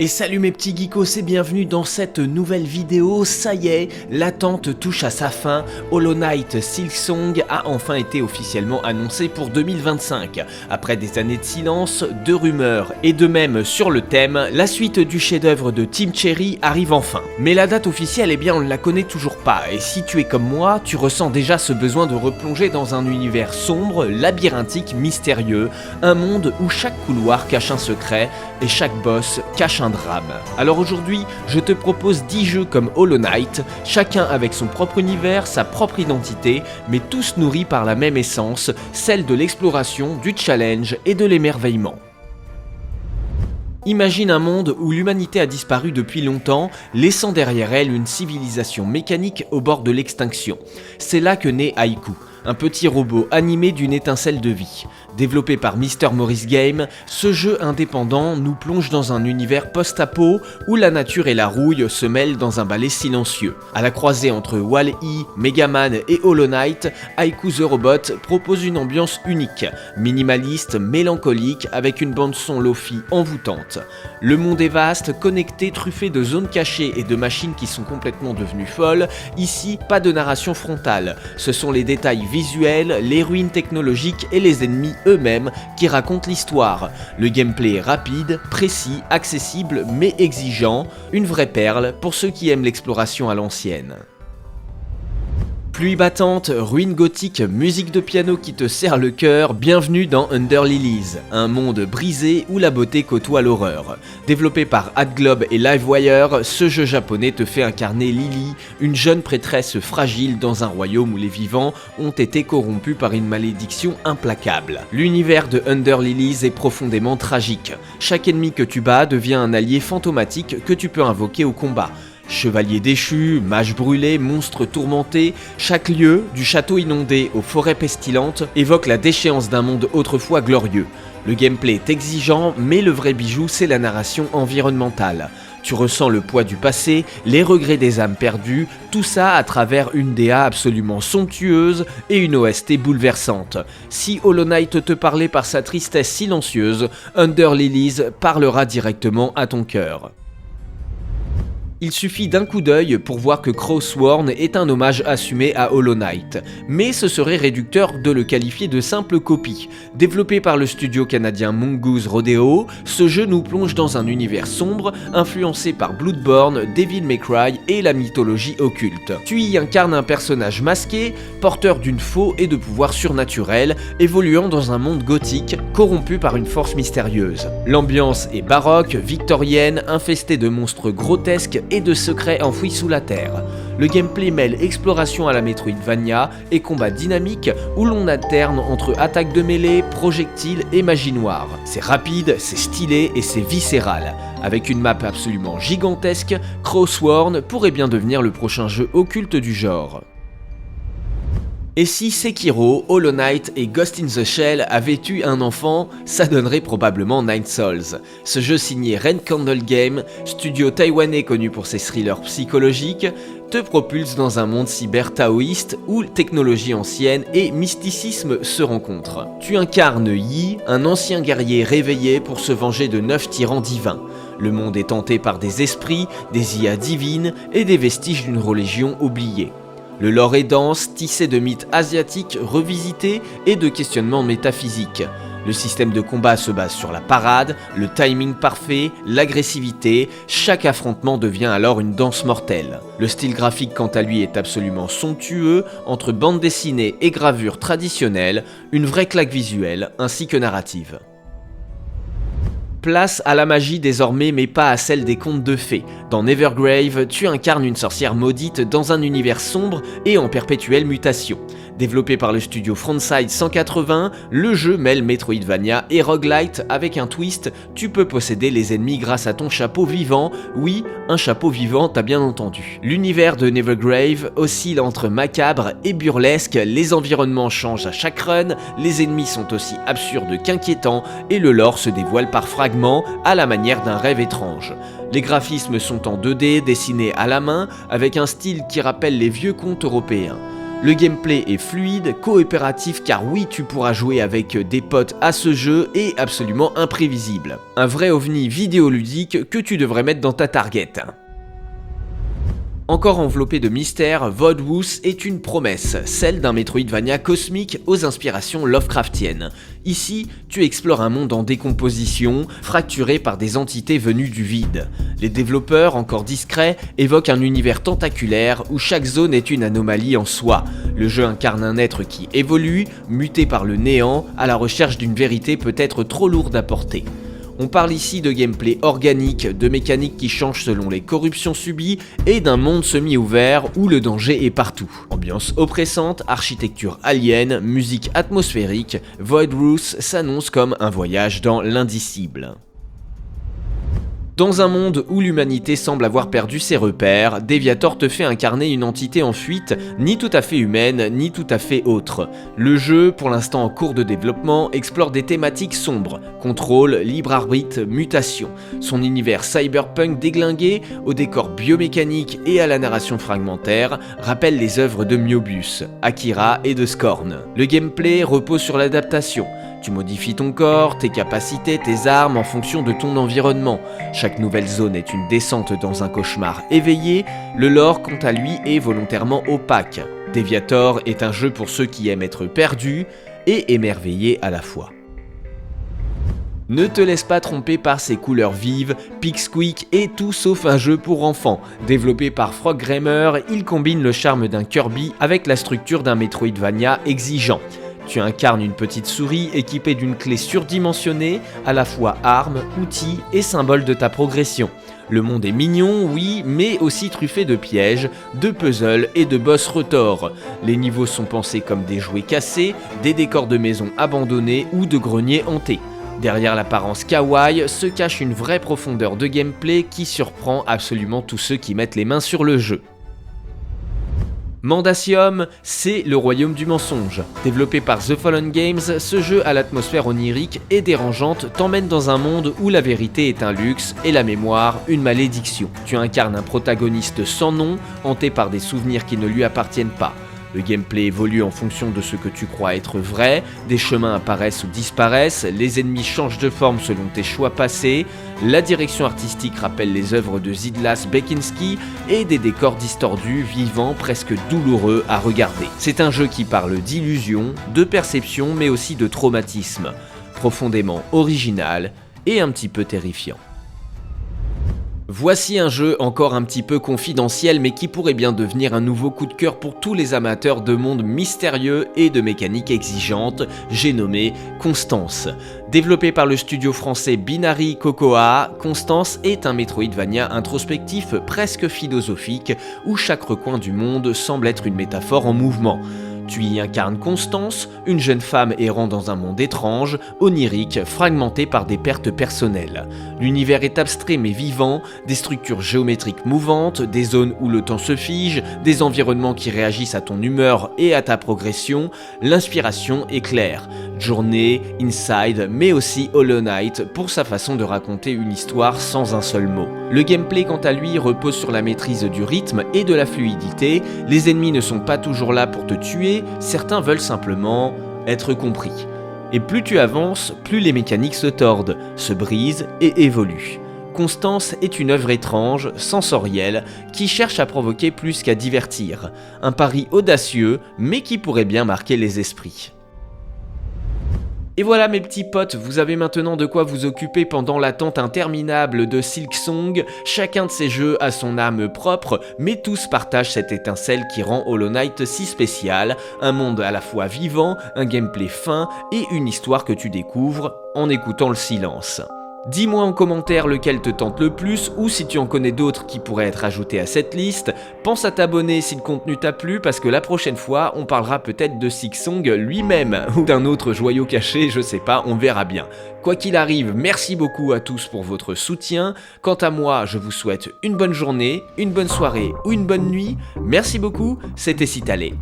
Et salut mes petits geekos et bienvenue dans cette nouvelle vidéo. Ça y est, l'attente touche à sa fin. Hollow Knight Silksong a enfin été officiellement annoncé pour 2025. Après des années de silence, de rumeurs et de mèmes sur le thème, la suite du chef-d'œuvre de Team Cherry arrive enfin. Mais la date officielle, eh bien on ne la connaît toujours pas. Et si tu es comme moi, tu ressens déjà ce besoin de replonger dans un univers sombre, labyrinthique, mystérieux. Un monde où chaque couloir cache un secret et chaque boss cache un drame. Alors aujourd'hui, je te propose 10 jeux comme Hollow Knight, chacun avec son propre univers, sa propre identité, mais tous nourris par la même essence, celle de l'exploration, du challenge et de l'émerveillement. Imagine un monde où l'humanité a disparu depuis longtemps, laissant derrière elle une civilisation mécanique au bord de l'extinction. C'est là que naît Haiku, un petit robot animé d'une étincelle de vie. Développé par Mr. Morris Game, ce jeu indépendant nous plonge dans un univers post-apo où la nature et la rouille se mêlent dans un ballet silencieux. À la croisée entre Wall-E, Megaman et Hollow Knight, Haiku the Robot propose une ambiance unique, minimaliste, mélancolique, avec une bande-son lo-fi envoûtante. Le monde est vaste, connecté, truffé de zones cachées et de machines qui sont complètement devenues folles. Ici, pas de narration frontale. Ce sont les détails visuels, les ruines technologiques et les ennemis eux-mêmes qui racontent l'histoire. Le gameplay est rapide, précis, accessible mais exigeant, une vraie perle pour ceux qui aiment l'exploration à l'ancienne. Pluie battante, ruines gothiques, musique de piano qui te serre le cœur, bienvenue dans Under Lilies, un monde brisé où la beauté côtoie l'horreur. Développé par AdGlobe et Livewire, ce jeu japonais te fait incarner Lily, une jeune prêtresse fragile dans un royaume où les vivants ont été corrompus par une malédiction implacable. L'univers de Under Lilies est profondément tragique. Chaque ennemi que tu bats devient un allié fantomatique que tu peux invoquer au combat. Chevaliers déchus, mages brûlés, monstres tourmentés, chaque lieu, du château inondé aux forêts pestilantes, évoque la déchéance d'un monde autrefois glorieux. Le gameplay est exigeant, mais le vrai bijou, c'est la narration environnementale. Tu ressens le poids du passé, les regrets des âmes perdues, tout ça à travers une DA absolument somptueuse et une OST bouleversante. Si Hollow Knight te parlait par sa tristesse silencieuse, Under Lilies parlera directement à ton cœur. Il suffit d'un coup d'œil pour voir que Crowsworn est un hommage assumé à Hollow Knight, mais ce serait réducteur de le qualifier de simple copie. Développé par le studio canadien Mongoose Rodeo, ce jeu nous plonge dans un univers sombre, influencé par Bloodborne, Devil May Cry et la mythologie occulte. Tu y incarnes un personnage masqué, porteur d'une faux et de pouvoirs surnaturels, évoluant dans un monde gothique, corrompu par une force mystérieuse. L'ambiance est baroque, victorienne, infestée de monstres grotesques et de secrets enfouis sous la terre. Le gameplay mêle exploration à la Metroidvania et combat dynamique où l'on alterne entre attaques de mêlée, projectiles et magie noire. C'est rapide, c'est stylé et c'est viscéral. Avec une map absolument gigantesque, Crowsworn pourrait bien devenir le prochain jeu occulte du genre. Et si Sekiro, Hollow Knight et Ghost in the Shell avaient eu un enfant, ça donnerait probablement Nine Souls. Ce jeu signé Red Candle Game, studio taïwanais connu pour ses thrillers psychologiques, te propulse dans un monde cyber-taoïste où technologie ancienne et mysticisme se rencontrent. Tu incarnes Yi, un ancien guerrier réveillé pour se venger de 9 tyrans divins. Le monde est hanté par des esprits, des IA divines et des vestiges d'une religion oubliée. Le lore est dense, tissé de mythes asiatiques revisités et de questionnements métaphysiques. Le système de combat se base sur la parade, le timing parfait, l'agressivité, chaque affrontement devient alors une danse mortelle. Le style graphique quant à lui est absolument somptueux, entre bande dessinée et gravure traditionnelle, une vraie claque visuelle ainsi que narrative. Place à la magie désormais, mais pas à celle des contes de fées. Dans Nevergrave, tu incarnes une sorcière maudite dans un univers sombre et en perpétuelle mutation. Développé par le studio Frontside 180, le jeu mêle Metroidvania et roguelite avec un twist, tu peux posséder les ennemis grâce à ton chapeau vivant. Oui, un chapeau vivant, t'as bien entendu. L'univers de Nevergrave oscille entre macabre et burlesque, les environnements changent à chaque run, les ennemis sont aussi absurdes qu'inquiétants et le lore se dévoile par fragments à la manière d'un rêve étrange. Les graphismes sont en 2D, dessinés à la main, avec un style qui rappelle les vieux contes européens. Le gameplay est fluide, coopératif car oui tu pourras jouer avec des potes à ce jeu et absolument imprévisible. Un vrai ovni vidéoludique que tu devrais mettre dans ta target. Encore enveloppé de mystère, Voidwoods est une promesse, celle d'un Metroidvania cosmique aux inspirations Lovecraftiennes. Ici, tu explores un monde en décomposition, fracturé par des entités venues du vide. Les développeurs, encore discrets, évoquent un univers tentaculaire où chaque zone est une anomalie en soi. Le jeu incarne un être qui évolue, muté par le néant, à la recherche d'une vérité peut-être trop lourde à porter. On parle ici de gameplay organique, de mécaniques qui changent selon les corruptions subies et d'un monde semi-ouvert où le danger est partout. Ambiance oppressante, architecture alien, musique atmosphérique, Voidwoods s'annonce comme un voyage dans l'indicible. Dans un monde où l'humanité semble avoir perdu ses repères, Deviator te fait incarner une entité en fuite, ni tout à fait humaine, ni tout à fait autre. Le jeu, pour l'instant en cours de développement, explore des thématiques sombres, contrôle, libre arbitre, mutation. Son univers cyberpunk déglingué, au décor biomécanique et à la narration fragmentaire, rappelle les œuvres de Moebius, Akira et de Scorn. Le gameplay repose sur l'adaptation. Tu modifies ton corps, tes capacités, tes armes en fonction de ton environnement. Chaque nouvelle zone est une descente dans un cauchemar éveillé, le lore quant à lui est volontairement opaque. Deviator est un jeu pour ceux qui aiment être perdus et émerveillés à la fois. Ne te laisse pas tromper par ses couleurs vives, Pixquick et tout sauf un jeu pour enfants. Développé par Frogrammer, il combine le charme d'un Kirby avec la structure d'un Metroidvania exigeant. Tu incarnes une petite souris équipée d'une clé surdimensionnée, à la fois arme, outil et symbole de ta progression. Le monde est mignon, oui, mais aussi truffé de pièges, de puzzles et de boss retors. Les niveaux sont pensés comme des jouets cassés, des décors de maisons abandonnées ou de greniers hantés. Derrière l'apparence kawaii se cache une vraie profondeur de gameplay qui surprend absolument tous ceux qui mettent les mains sur le jeu. Mandacium, c'est le royaume du mensonge. Développé par The Fallen Games, ce jeu à l'atmosphère onirique et dérangeante t'emmène dans un monde où la vérité est un luxe et la mémoire une malédiction. Tu incarnes un protagoniste sans nom, hanté par des souvenirs qui ne lui appartiennent pas. Le gameplay évolue en fonction de ce que tu crois être vrai, des chemins apparaissent ou disparaissent, les ennemis changent de forme selon tes choix passés, la direction artistique rappelle les œuvres de Zidlas Bekinski et des décors distordus, vivants, presque douloureux à regarder. C'est un jeu qui parle d'illusion, de perception mais aussi de traumatisme, profondément original et un petit peu terrifiant. Voici un jeu encore un petit peu confidentiel mais qui pourrait bien devenir un nouveau coup de cœur pour tous les amateurs de mondes mystérieux et de mécaniques exigeantes, j'ai nommé Constance. Développé par le studio français Binary Cocoa, Constance est un Metroidvania introspectif presque philosophique où chaque recoin du monde semble être une métaphore en mouvement. Tu y incarnes Constance, une jeune femme errant dans un monde étrange, onirique, fragmenté par des pertes personnelles. L'univers est abstrait mais vivant, des structures géométriques mouvantes, des zones où le temps se fige, des environnements qui réagissent à ton humeur et à ta progression, l'inspiration est claire. Journée, Inside, mais aussi Hollow Knight pour sa façon de raconter une histoire sans un seul mot. Le gameplay quant à lui repose sur la maîtrise du rythme et de la fluidité, les ennemis ne sont pas toujours là pour te tuer, certains veulent simplement être compris. Et plus tu avances, plus les mécaniques se tordent, se brisent et évoluent. Constance est une œuvre étrange, sensorielle, qui cherche à provoquer plus qu'à divertir. Un pari audacieux, mais qui pourrait bien marquer les esprits. Et voilà mes petits potes, vous avez maintenant de quoi vous occuper pendant l'attente interminable de Silksong. Chacun de ces jeux a son âme propre, mais tous partagent cette étincelle qui rend Hollow Knight si spécial, un monde à la fois vivant, un gameplay fin et une histoire que tu découvres en écoutant le silence. Dis-moi en commentaire lequel te tente le plus ou si tu en connais d'autres qui pourraient être ajoutés à cette liste. Pense à t'abonner si le contenu t'a plu parce que la prochaine fois on parlera peut-être de Silksong lui-même ou d'un autre joyau caché, je sais pas, on verra bien. Quoi qu'il arrive, merci beaucoup à tous pour votre soutien. Quant à moi, je vous souhaite une bonne journée, une bonne soirée ou une bonne nuit. Merci beaucoup, c'était Citalé.